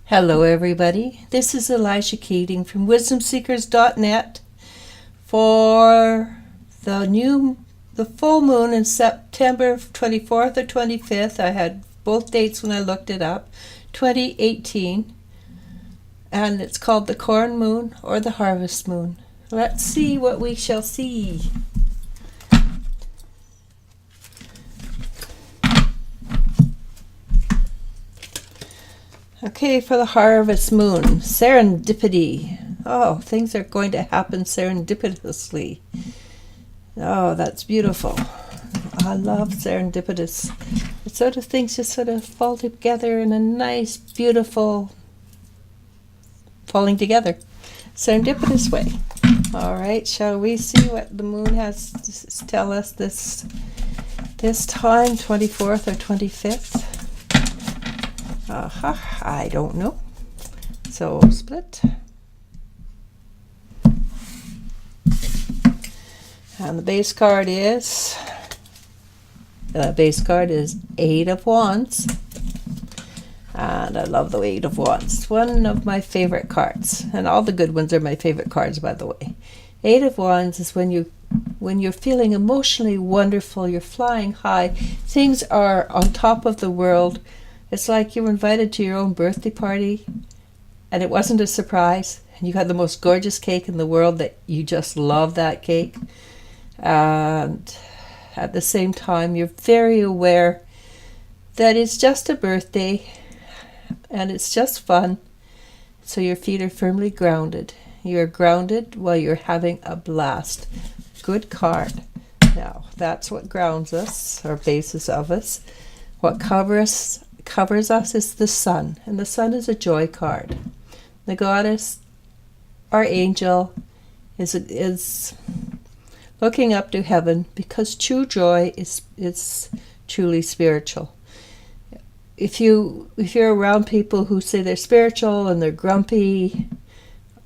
Hello everybody, this is Elijah Keating from wisdomseekers.net for the full moon in September 24th or 25th. I had both dates when I looked it up, 2018, and it's called the corn moon or the harvest moon. Let's see what we shall see. Okay, for the harvest moon, serendipity. Oh, things are going to happen serendipitously. Oh, that's beautiful. I love serendipitous. It sort of things just sort of fall together in a nice, beautiful, falling together, serendipitous way. All right, shall we see what the moon has to tell us this time, 24th or 25th? I don't know. So split. And the base card is Eight of Wands. And I love the Eight of Wands. It's one of my favorite cards. And all the good ones are my favorite cards, by the way. Eight of Wands is when you're feeling emotionally wonderful, you're flying high, things are on top of the world. It's like you were invited to your own birthday party and it wasn't a surprise. And you had the most gorgeous cake in the world that you just love that cake. And at the same time, you're very aware that it's just a birthday and it's just fun. So your feet are firmly grounded. You're grounded while you're having a blast. Good card. Now, that's what grounds us, or basis of us. What covers us is the sun, and the sun is a joy card. The goddess, our angel, is looking up to heaven because true joy is truly spiritual. If you're around people who say they're spiritual and they're grumpy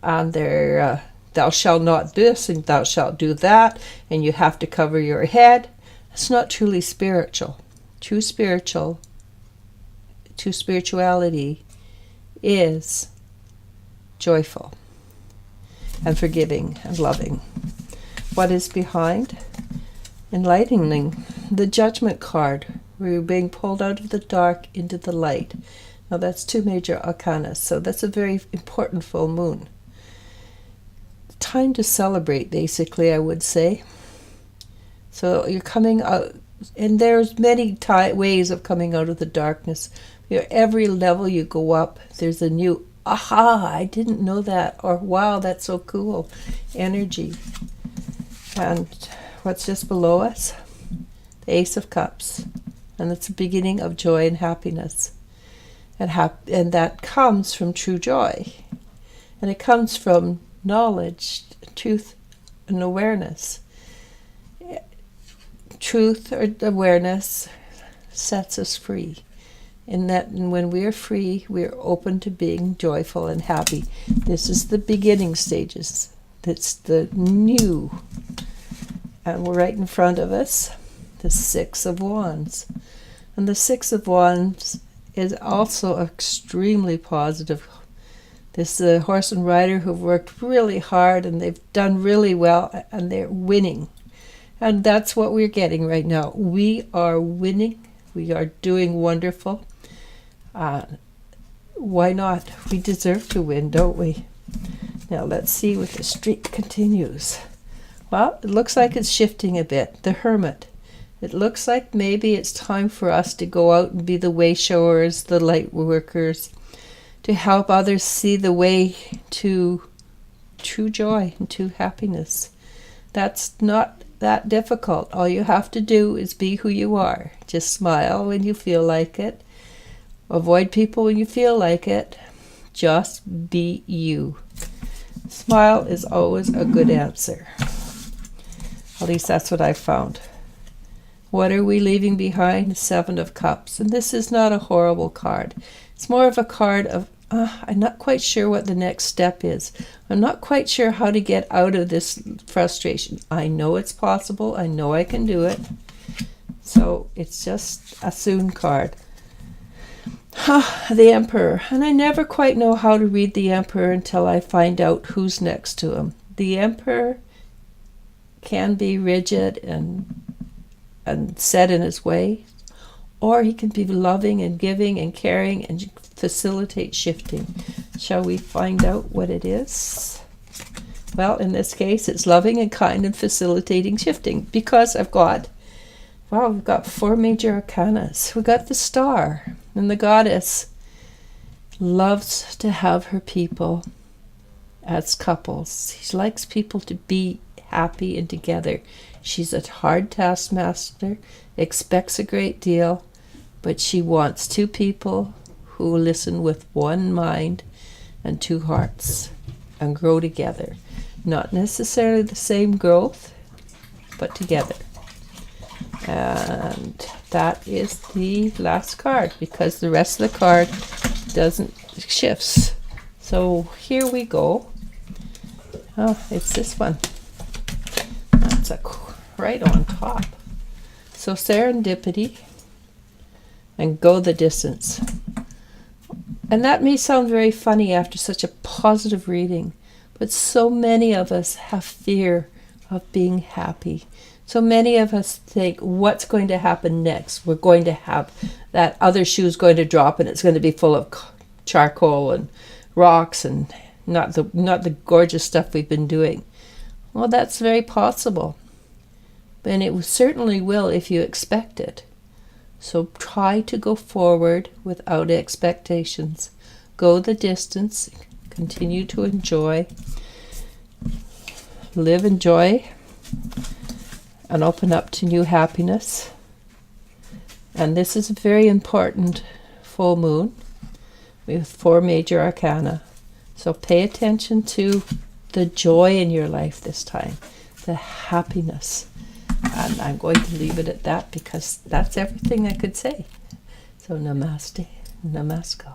and they're thou shalt not this and thou shalt do that and you have to cover your head, it's not truly spiritual. True spirituality is joyful and forgiving and loving. What is behind? Enlightening. The Judgment card, where you're being pulled out of the dark into the light. Now that's two major arcana, so that's a very important full moon. Time to celebrate, basically, I would say. So you're coming out, and there's many ways of coming out of the darkness. Every level you go up, there's a new, aha, I didn't know that, or wow, that's so cool, energy. And what's just below us? The Ace of Cups. And it's the beginning of joy and happiness. And that comes from true joy. And it comes from knowledge, truth, and awareness. Truth or awareness sets us free. And when we're free, we're open to being joyful and happy. This is the beginning stages. That's the new. And we're right in front of us, the Six of Wands. And the Six of Wands is also extremely positive. This is a horse and rider who've worked really hard and they've done really well and they're winning. And that's what we're getting right now. We are winning. We are doing wonderful. Why not? We deserve to win, don't we? Now let's see what the streak continues. Well, it looks like it's shifting a bit. The Hermit. It looks like maybe it's time for us to go out and be the way showers, the light workers, to help others see the way to true joy and true happiness. That's not that difficult. All you have to do is be who you are. Just smile when you feel like it. Avoid people when you feel like it. Just be you. Smile is always a good answer. At least that's what I found. What are we leaving behind? Seven of Cups. And this is not a horrible card. It's more of a card of, I'm not quite sure what the next step is. I'm not quite sure how to get out of this frustration. I know it's possible. I know I can do it. So it's just a soon card. The Emperor. And I never quite know how to read the Emperor until I find out who's next to him. The Emperor can be rigid and set in his way, or he can be loving and giving and caring and facilitate shifting. Shall we find out what it is? Well, in this case, it's loving and kind and facilitating shifting, because we've got 4 major arcanas. We've got the Star, and the Goddess loves to have her people as couples. She likes people to be happy and together. She's a hard taskmaster, expects a great deal, but she wants 2 people who listen with one mind and 2 hearts and grow together. Not necessarily the same growth, but together. And that is the last card, because the rest of the card doesn't shifts. So here we go. Oh, it's this one. That's right on top. So serendipity and go the distance. And that may sound very funny after such a positive reading, but so many of us have fear of being happy. So many of us think, what's going to happen next? We're going to have that other shoe's going to drop, and it's going to be full of charcoal and rocks and not the gorgeous stuff we've been doing. Well, that's very possible. And it certainly will if you expect it. So try to go forward without expectations. Go the distance. Continue to enjoy. Live in joy. And open up to new happiness. And this is a very important full moon with 4 major arcana. So pay attention to the joy in your life this time, the happiness. And I'm going to leave it at that, because that's everything I could say. So namaste, namaskar.